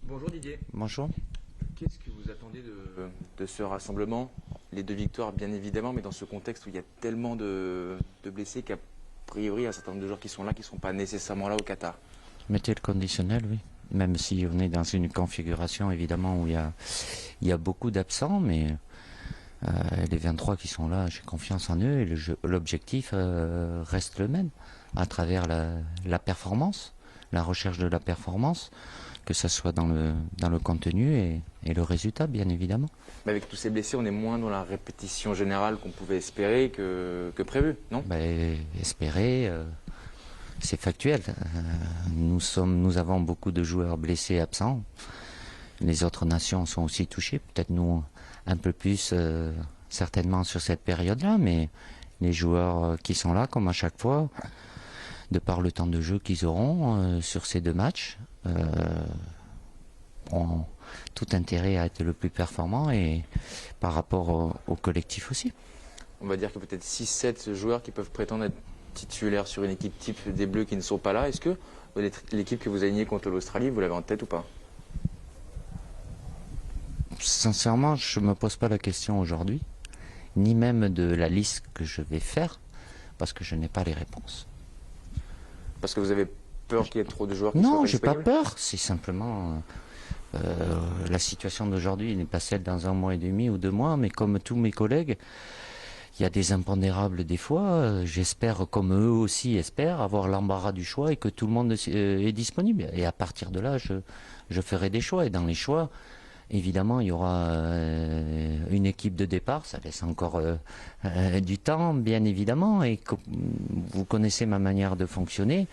Bonjour Didier. Bonjour. Qu'est-ce que vous attendez de ce rassemblement? Les deux victoires, bien évidemment, mais dans ce contexte où il y a tellement de blessés qu'a priori, il y a un certain nombre de joueurs qui sont là, qui ne sont pas nécessairement là au Qatar. Mettez le conditionnel, oui. Même si on est dans une configuration, évidemment, où il y a beaucoup d'absents, mais les 23 qui sont là, j'ai confiance en eux et l'objectif reste le même, à travers la performance, la recherche de la performance, que ce soit dans le contenu et le résultat, bien évidemment. Mais avec tous ces blessés, on est moins dans la répétition générale qu'on pouvait espérer que prévu, non? Espérer, c'est factuel. Nous avons beaucoup de joueurs blessés, absents. Les autres nations sont aussi touchées, peut-être nous un peu plus certainement sur cette période-là, mais les joueurs qui sont là, comme à chaque fois, de par le temps de jeu qu'ils auront sur ces deux matchs, ont tout intérêt à être le plus performant et par rapport au collectif aussi. On va dire que peut-être 6-7 joueurs qui peuvent prétendre être titulaires sur une équipe type des Bleus qui ne sont pas là. Est-ce que l'équipe que vous alignez contre l'Australie, vous l'avez en tête ou pas? Sincèrement, je ne me pose pas la question aujourd'hui, ni même de la liste que je vais faire, parce que je n'ai pas les réponses. Parce que vous avez peur qu'il y ait trop de joueurs qui soient Non, pas j'ai pas disponibles? peur, c'est simplement la situation d'aujourd'hui n'est pas celle dans 1 mois et demi ou 2 mois, mais comme tous mes collègues, il y a des impondérables des fois. J'espère, comme eux aussi espèrent, avoir l'embarras du choix et que tout le monde est disponible. Et à partir de là, je ferai des choix. Et dans les choix, évidemment, il y aura une équipe de départ. Ça laisse encore du temps, bien évidemment. Et vous connaissez ma manière de fonctionner.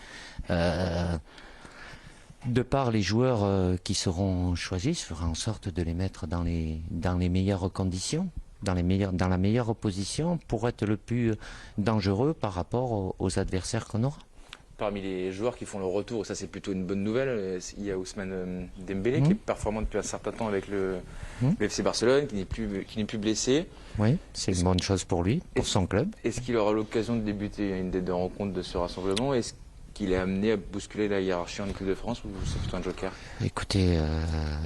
De par les joueurs qui seront choisis, je ferai en sorte de les mettre dans les meilleures conditions, dans la meilleure opposition pour être le plus dangereux par rapport aux adversaires qu'on aura. Parmi les joueurs qui font le retour, ça c'est plutôt une bonne nouvelle, il y a Ousmane Dembélé qui est performant depuis un certain temps avec le FC Barcelone, qui n'est plus blessé. Oui, c'est une bonne chose pour lui, pour son club. Est-ce qu'il aura l'occasion de débuter une des deux rencontres de ce rassemblement? Est-ce qu'il est amené à bousculer la hiérarchie en équipe de France ou c'est plutôt un joker? Écoutez,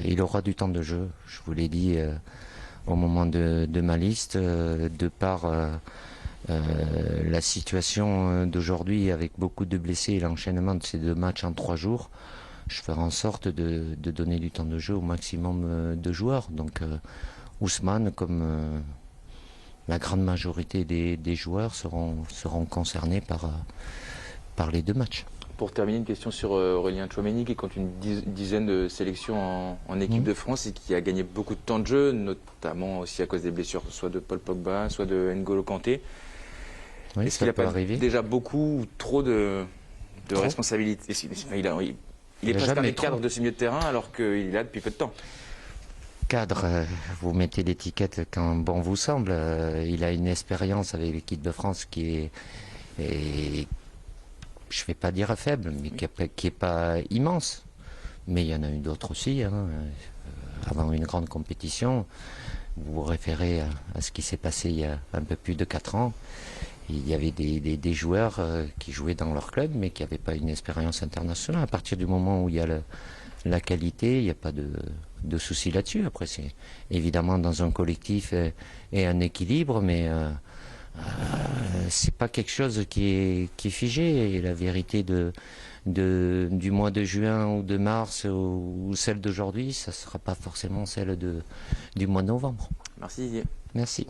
il aura du temps de jeu, je vous l'ai dit au moment de ma liste, de par la situation d'aujourd'hui avec beaucoup de blessés et l'enchaînement de ces 2 matchs en 3 jours, je ferai en sorte de donner du temps de jeu au maximum de joueurs. Donc Ousmane, comme la grande majorité des joueurs, seront concernés par les 2 matchs. Pour terminer, une question sur Aurélien Tchouaméni qui compte une dizaine de sélections en équipe de France et qui a gagné beaucoup de temps de jeu, notamment aussi à cause des blessures, soit de Paul Pogba, soit de N'Golo Kanté. Oui, Est-ce qu'il n'a pas déjà beaucoup ou trop de responsabilités? Il est presque un des cadres de ce milieu de terrain alors qu'il est là depuis peu de temps. Cadre, vous mettez l'étiquette quand bon vous semble. Il a une expérience avec l'équipe de France qui est je ne vais pas dire faible, mais qui est pas immense. Mais il y en a eu d'autres aussi. Avant une grande compétition, vous vous référez à ce qui s'est passé il y a un peu plus de 4 ans. Il y avait des joueurs qui jouaient dans leur club, mais qui n'avaient pas une expérience internationale. À partir du moment où il y a la qualité, il n'y a pas de souci là-dessus. Après, c'est évidemment dans un collectif et un équilibre, mais c'est pas quelque chose qui est figé. Et la vérité du mois de juin ou de mars ou celle d'aujourd'hui, ça ne sera pas forcément celle du mois de novembre. Merci Didier. Merci.